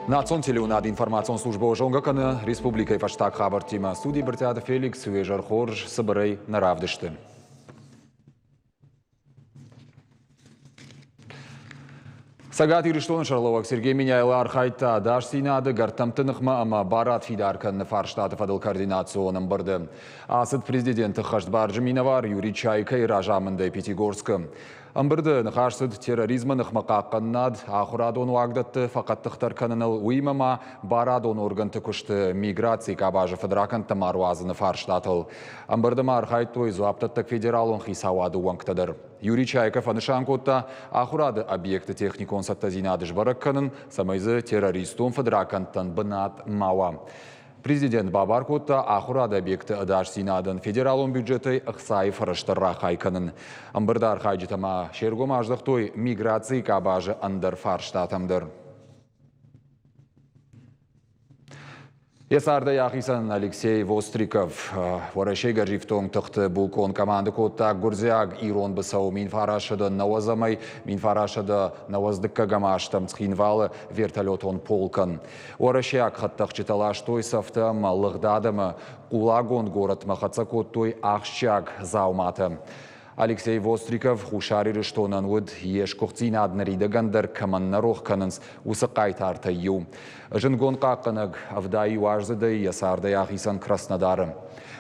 Национ телеунад информацион служба ожонгаканы республикой фаштаг хабар тима студии Бертиада Феликс Вежар Хорж Сабарей Наравдышты. Сагат Ириштон Шарловак Сергей Миняйла Архайта Даш Синады Гартамтынықма ама Барат Фидаркан Фарштаты Фадыл координационным барды. Асыд президенті Хаштбарджы Минавар Юрий Чайка и Ражамынды Пятигорском. Амбырды нахашсыд терроризма нахмақаққаннад ахурадон уагдатты фақаттықтар каныныл уймама барадон органты күшті миграции кабажы федракан тамаруазыны фарштатыл. Амбырды мархайт той зуаптаттық федералон хисауады уаңқтадыр. Юрий Чайков анышанкотта ахурады объекты техникон саттазинадыш баракканын самайзы террористон федракантан бынат мауа. Президент Бабаркотта ахурады объекты адаш синадын федералон бюджеты ықсай фарыштырра хайканын. Амбырдар хайджитама шергом аждық миграции кабажы андыр фарштатамдыр. Есарда яхисан Алексей Востриков. Варашей гаржифтон тұқты булкон команды котта Гурзиаг Ирон бысау минфарашыды навазамай, минфарашыды наваздыққа гамаштам цхинвалы вертолетон полкан. Варашеяк хаттақ читалаш той сафтам лығдадымы Кулагон город махатсакот той ахшчак зауматы. Алексей Востриков хушари штонан уд еш кухцина аднарида гандар каманна рохканынс усықай тарта ю. Жынгон қаққыныг авдай уажзыды ясарда яхисан Краснодарым.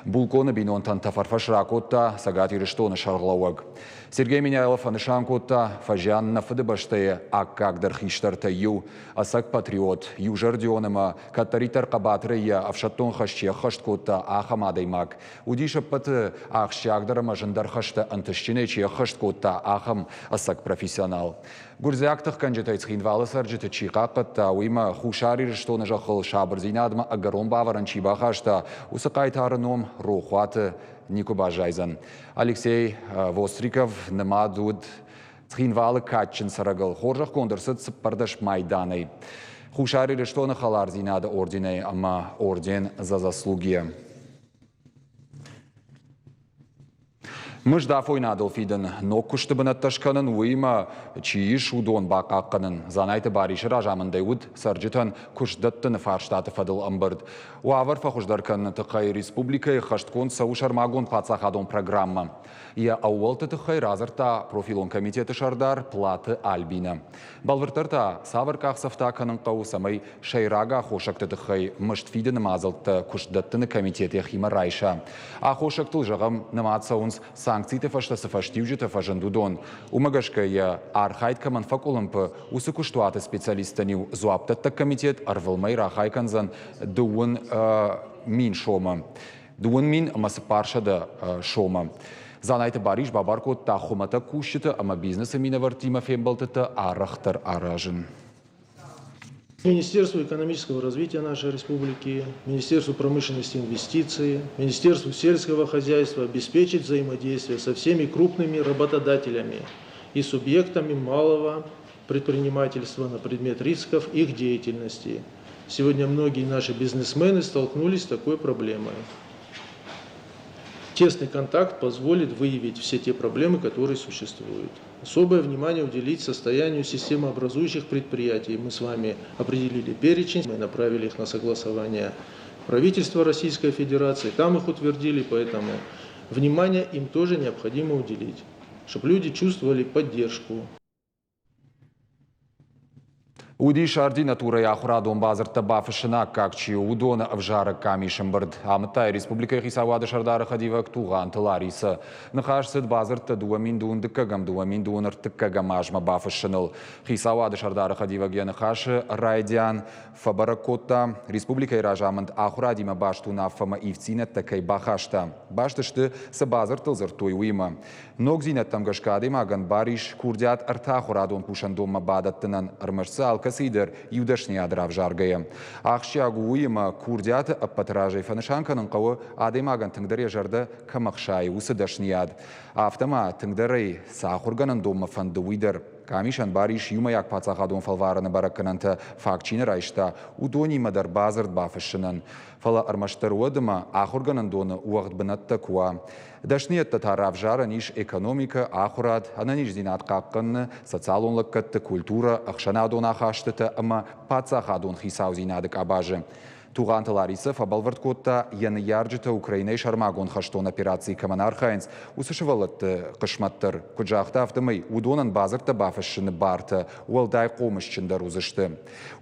Булконы бинонтан тафарфаш ракотта сагати рештоны шарглауаг. Сергей Миняйлов анышанкотта фажян нафыды баштае аккагдар хиштарта ю. Асак патриот ю жардионыма катаритар қабатрыя авшаттон хашче хашткотта ахамадаймак. Удиша паты ахшягдарыма жындар хашты антышчинече хашткотта ахам асак профессионал. Гурзиактық канжетай цхинвалы сарджеты чиқақытта уйма хушари рештоны жақыл шабырзинадыма агарон баваран чибахашта усықайтарыном рухваты Никуба Жайзан. Алексей Востриков намадуд цхинвалы катчин сарагал. Хоржах кондырсыд сыппардаш майданой. Хушари рештоны халар зинады орденей, ама орден за заслуги. Мыждафой надыл фиден, но күшті бінатташқанын уйма чииш удон бақаққанын. Занайты баришыр ажамындай уд сарджитан күшдаттыны фарштаты фадыл амбырд. Уавар фахуждаркан тықай республикай хашткон саушармагон пацахадон программа. Я ауалты тықай разырта профилон комитеті шардар платы альбина. Балвыртарта савырқақ сафтақанын қауысамай шайрага хошакты тықай мышт фиден мазылты күшдаттыны комитеті хима райша. Ахошактыл жағам наматсаунс санкциите фаштасы фаштивжите фажандудон. Умагашкая архайткаман факулымпы усыкуштуаты специалистанил зуаптатта комитет арвылмай рахайканзан дуын мин шома. Дуын мин амасы паршада шома. Занайты бариш бабаркот та хумата кушчыты ама бизнеса минавартима фембалтыты арахтар аражын. Министерству экономического развития нашей республики, Министерству промышленности и инвестиций, Министерству сельского хозяйства обеспечить взаимодействие со всеми крупными работодателями и субъектами малого предпринимательства на предмет рисков их деятельности. Сегодня многие наши бизнесмены столкнулись с такой проблемой. Тесный контакт позволит выявить все те проблемы, которые существуют. Особое внимание уделить состоянию системообразующих предприятий. Мы с вами определили перечень, мы направили их на согласование правительства Российской Федерации, там их утвердили, поэтому внимание им тоже необходимо уделить, чтобы люди чувствовали поддержку. Уди шарди натура яхурадон базарта бафышына какчи удона авжара камишын бырд. Амытай республика хисавады шардары хадива ктуған тыларисы. Нахашсыд базарта дуамин дуындыккагам, дуамин дуыныртыккагам ажма бафышыныл. Хисавады шардары хадива ген хашы райдян фабаракотта республика иражамынд ахурадима баштуна фама ивцинет такай бахашта. Баштышты са базартыл зыртой уйма. Ногзинет там гашкадим аган бариш курдят артахурадон пушандома бадаттынан армарсал касидер юдашни адрав жаргая. Ахшягу уйма курдят аппатражей фанышанканын қауы адемаган тыңдаре жарды камақшай усы дашнияд. Автома тыңдарей сахурганын дома фанды уйдер. камишан бариш юмаяк пацахадон фалвараны бараккананта факчинер айшта удони мадар базард бафышынын. Фала армаштар уадыма ахурганан доны уағд бынатта куа. Дашниетта тарав жара ниш экономика ахурад, ананиш зинат қаққынны, социалонлыққытты культура ақшанадон ахаштыты, ама пацахадон хисау зинадык абажы. Туған Ларисов абалвард котта яны ярджыта Украинай шармагон хаштон операции каманархайнс усышывалытты қышматтыр. Күджақты автомай удонан базарта бафышыны барты, уалдай қомышчындар узышты.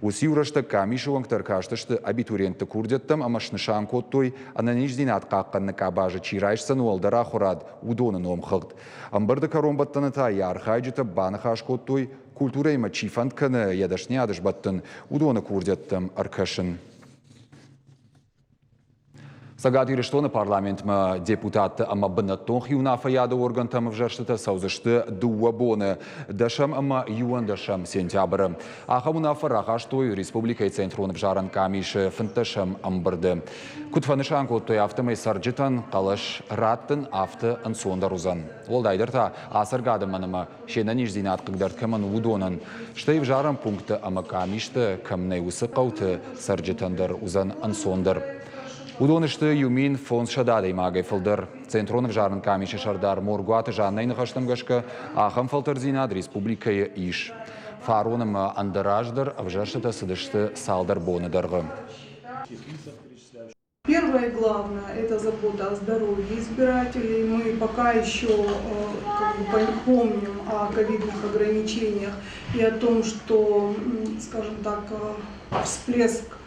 Уси урашты камиші оңқтар каштышты абитуриентті курдеттім, амашнышан коттой ананиш зинат қаққанны кабажы чирайшсан уалдара хурад удонан омхылд. Амбарды каромбаттаны та ярхайджыта банахаш коттой культура има чифантканы ядашне адышбаттын удоны курдеттім аркашын. Сагатиры штоны парламентма депутаты ама бынаттон хиунафа яды орган там вжаштыта саузышты дуабоны дашам ама юан дашам сентябры. Ахамунафа рахаштой республикой центрон вжаран камиши фынташам амбырды. Кутфанышан коттой автомай сарджитан қалаш раттын авты ансондарузан. Олдайдырта асыргадыманыма шенаниш зинат қыгдарт кымын удонын. Штай вжаран пункты ама камишты кымнай усы қауты сарджитандар узан ансондар. Удонышты юмин фон шададай магай фылдыр. Центронов жарын камиші шардар моргуаты жаннайны қаштымгашка ахам фалтар зинад республикая иш. Фароным андыраждыр авжашыта сыдышты салдар боныдырғы. Первое и главное – это забота о здоровье избирателей. Мы пока еще помним о ковидных ограничениях и о том, что, скажем так, всплеск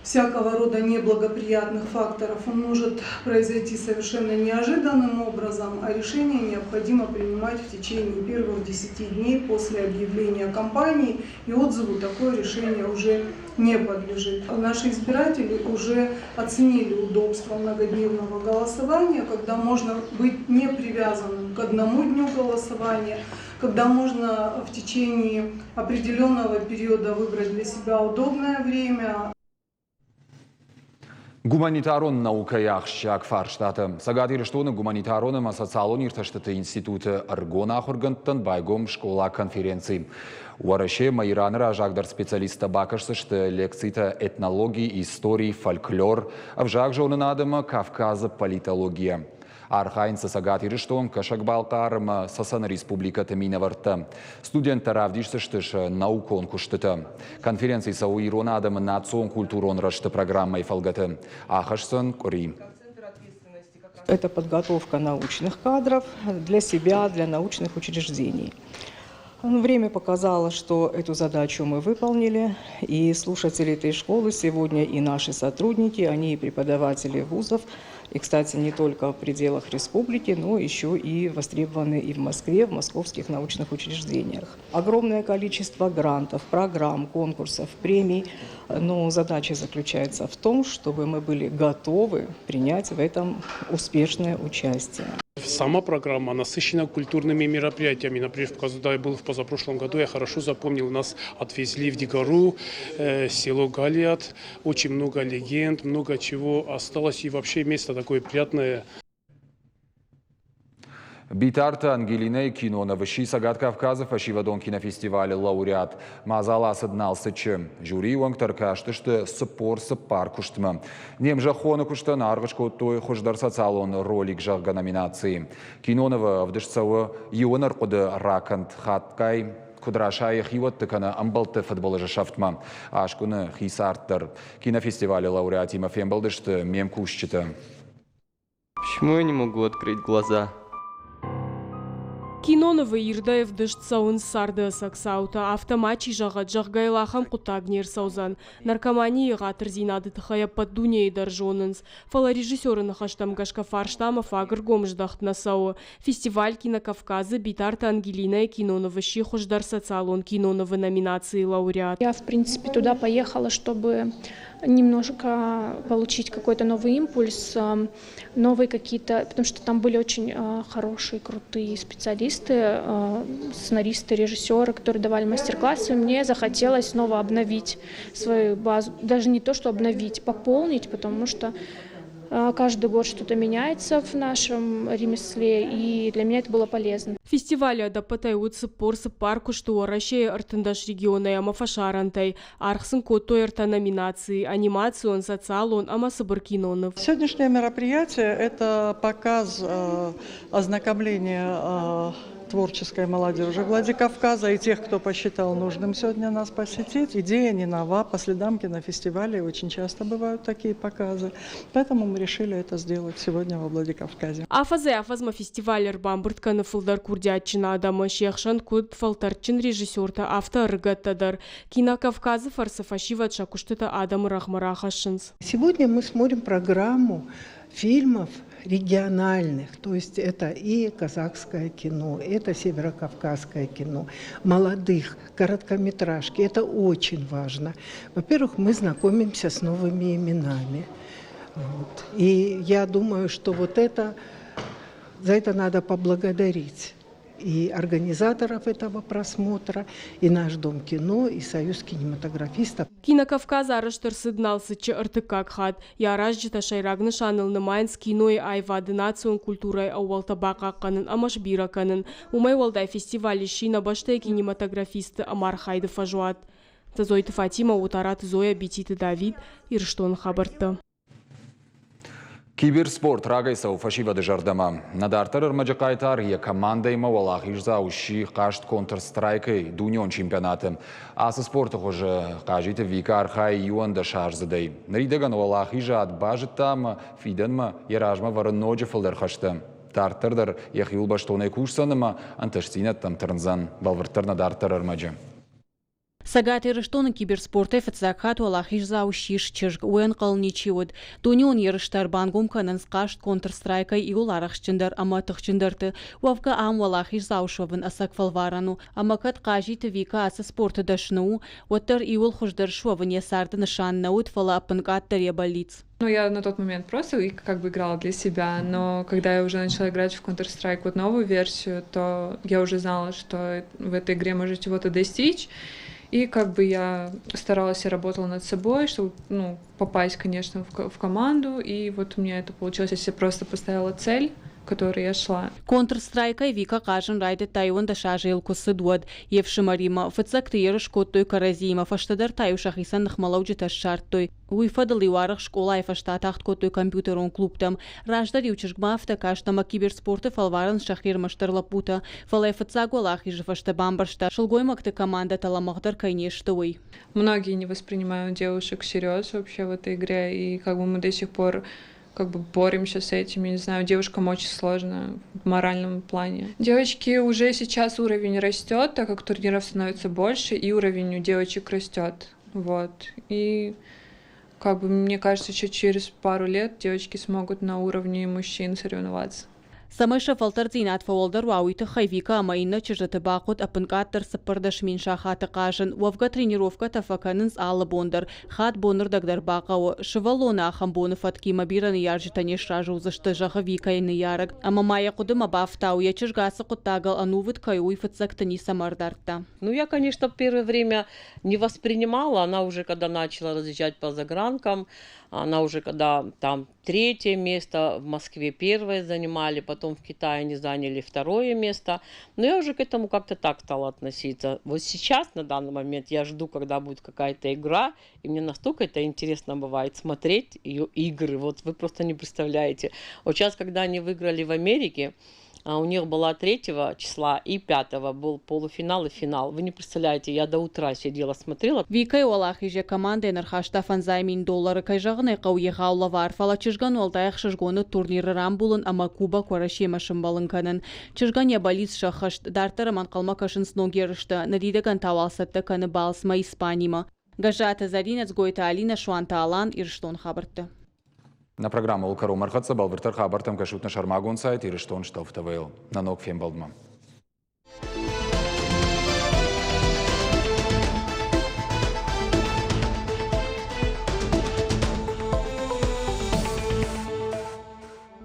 всякого рода неблагоприятных факторов, он может произойти совершенно неожиданным образом, а решение необходимо принимать в течение первых 10 дней после объявления кампании, и отзыву такое решение уже не подлежит. Наши избиратели уже оценили удобство многодневного голосования, когда можно быть не привязанным к одному дню голосования, когда можно в течение определенного периода выбрать для себя удобное время. Гуманитарон наука яхшак фарштаты. Сагатир штоны гуманитароны социалон ирташтыты институты аргона ахургантан байгом школа конференции. Уараше майраныра жагдар специалиста бакашсышты лекцийта этнологии, истории, фольклор, а в жак жонын адыма Кавказа политология. Архайнцы сагатир штон кашак балкарым сасан республикаты минаварты. Студенттар авдишсыштыш наукон куштыты. Конференции сау ирона адымы национ культурон рашты программой фалгаты. Ахашсын кури. Это подготовка научных кадров для себя, для научных учреждений. Время показало, что эту задачу мы выполнили, и слушатели этой школы сегодня и наши сотрудники, они и преподаватели вузов, и, кстати, не только в пределах республики, но еще и востребованы и в Москве, в московских научных учреждениях. Огромное количество грантов, программ, конкурсов, премий, но задача заключается в том, чтобы мы были готовы принять в этом успешное участие. Сама программа насыщена культурными мероприятиями. Например, когда я был в позапрошлом году, я хорошо запомнил, нас отвезли в Дигару, село Галиат. Очень много легенд, много чего осталось. И вообще место такое приятное. Битарта Ангелина кино высший Сагат Кавказа фашивадон кинофестиваля лауреат Мазала сыдналсычы. Жюри уаңтар каштышты спор сыппар куштымы. Немжа хоны кушты нарғыш коттой хождар социалон ролик жағға номинации. Киноновы вдышцауы еуыныр құды ракант хаткай Кудрашай хивотты кана амбалты футболы шафтма. Ашкуны хисарттыр. Кинофестиваля лауреат Тимофей Балдышты мем кушчыты. Почему я не могу открыть глаза? Киноновы Ирдаев дышцауын сарды саксаута, автоматчи жағат жағгайлахам құтагнер саузан. Наркомании ғатыр зинады тұхая под дуней даржонынс. Фала режиссеры нахаштам гашка фарштамов агр гомждахт насау. Фестиваль кинокавказа Битарта Ангелина и Киноновы щихождар социалон Киноновы номинации лауреат. Я, в принципе, туда поехала, чтобы немножко получить какой-то новый импульс, новые какие-то, потому что там были очень хорошие, крутые специалисты, сценаристы, режиссеры, которые давали мастер-классы. Мне захотелось снова обновить свою базу, даже не то, что обновить, пополнить, потому что Каждый год что-то меняется в нашем ремесле, и для меня это было полезно. Фестиваля да патай спорсы парку, что Россия артындаш региона яма фашарантай, архсын котой арта номинации, анимацион, социалон, ама сабаркинонов. Сегодняшнее мероприятие – это показ ознакомления творческой молодежи Владикавказа и тех, кто посчитал нужным сегодня нас посетить. Идея не нова, по следам кинофестивалей очень часто бывают такие показы. Поэтому мы решили это сделать сегодня во Владикавказе. Афазма фестивалер бамбуртканы фылдар курдятчина адамы шехшан куд фалтарчин режиссерта автор рыгаттадар. Кинокавказы фарсафашиват шакуштыта адам рахмарахашинс. Сегодня мы смотрим программу фильмов региональных, то есть это и казахское кино, это северокавказское кино, молодых, короткометражки. Это очень важно. Во-первых, мы знакомимся с новыми именами. Вот. И я думаю, что за это надо поблагодарить и организаторов этого просмотра, и наш Дом кино, и Союз кинематографистов. Кинокавказ араштыр сыдналсы чы ыртыкак хат. Яраж жита шайрагны шанылны майнс кинои айвады национ культурай ауалта бақаққанын амаш бираканын. Умай walday фестивали шина баштай кинематографисты амар хайды фажуат. Тазойты Фатима, Утарат Зоя, Бетиты Давид, Ирштон хабарты. Киберспорт рагайса уфашива дежардама. Надартар армаджакайтар я команда има валахижза уши кашт контрстрайкой дунион чемпионаты. Асы спорта хоже кажите вика архай юан да шарзадей. Наридаган валахижа от бажитам фиденма яражма вараноджа фалдерхашта. Тартардар яхил баштоне кушсаныма анташтинат там тарнзан балвартар надартар армаджа. Сагат Ирштон киберспорт фацакат валахиш заушиш чижг уен qalnichiwd. Дунион ярыштар бангум кананс кашт контрстрайка и уларахчындар аматыхчындарты. Вавка ам валахиш заушовын асак фалварану. Амакат кажит вика аса спорта дашну. Уаттар иул хуждар шовын ясарды нышаннаут фала апынкаттар ябалиц. Ну, я на тот момент просто как бы играла для себя, но когда я уже начала играть в Counter-Strike новую версию, то я уже знала, что в этой игре можно чего-то достичь. И как бы я старалась и работала над собой, чтобы попасть, конечно, в команду. И вот у меня это получилось. Я себе просто поставила цель, к которой я шла. Counter-Strike вика кажен райде тайван да шажил кусыдуад. Евшимарима фацакты ерышкоттой каразима фаштадар таюшахисан нахмалауджита шартой. Уйфадали варах школа и фаштатахт коттой компьютерон клубтам. Раждар ючишгмафта каштама киберспорты фалваран шахир маштарлапута. Фалай фацагуалах и фашта бамбаршта. Шелгоймакты команда таламахдар кайнештовой. Многие не воспринимают девушек всерьез вообще в этой игре. И как бы мы до сих пор боремся с этим. Я не знаю, девушкам очень сложно в моральном плане. Девочки, уже сейчас уровень растет, так как турниров становится больше, и уровень у девочек растет. Вот. И мне кажется, еще через пару лет девочки смогут на уровне мужчин соревноваться. Самайша фалтарцинат фаолдар вауиты хайвика амайна чижаты бақут апынкаттар сыпырдаш минша хаты қажын. Вавга тренировка тафаканынс алы бондар. Хат боныр дагдар бақауы. Шывалона ахамбоны фаткима бираны яржитане шражу зашты жағы викайны ярыг. Ама мая кудыма бафтау я чижгасы куттагал анувыт каюй фацактани самардарта. Я, конечно, в первое время не воспринимала. Она уже, когда начала разъезжать по загранкам, она уже, когда там 3-е место, в Москве 1-е занимали, потом в Китае они заняли 2-е место. Но я уже к этому как-то так стала относиться. Вот сейчас, на данный момент, я жду, когда будет какая-то игра, и мне настолько это интересно бывает смотреть ее игры. Вот вы просто не представляете. Вот сейчас, когда они выиграли в Америке, у них была 3 числа и 5 был полуфинал и финал. Вы не представляете, я до утра сидела, смотрела. Викай олахиже команда энерхашта фанзаймин доллары кайжағыны қауеға аулавар. Фала чыжган олдайық шыжгоны турниры рамбулын ама Куба қорашема шымбалынканын. Чыжган ябалиц шахышт, дартары манқалма кашын сногерышты, надидаган тавалсатты каны балсма Испанима. Гажата Заринец Гойта Алина Шуанта Алан Ирштон хабарты. На программу Улкару Мархатса Балвертар Хабартам Кашутна Шармагун сайт Ирштон Штофтавейл. На ног фем балдма.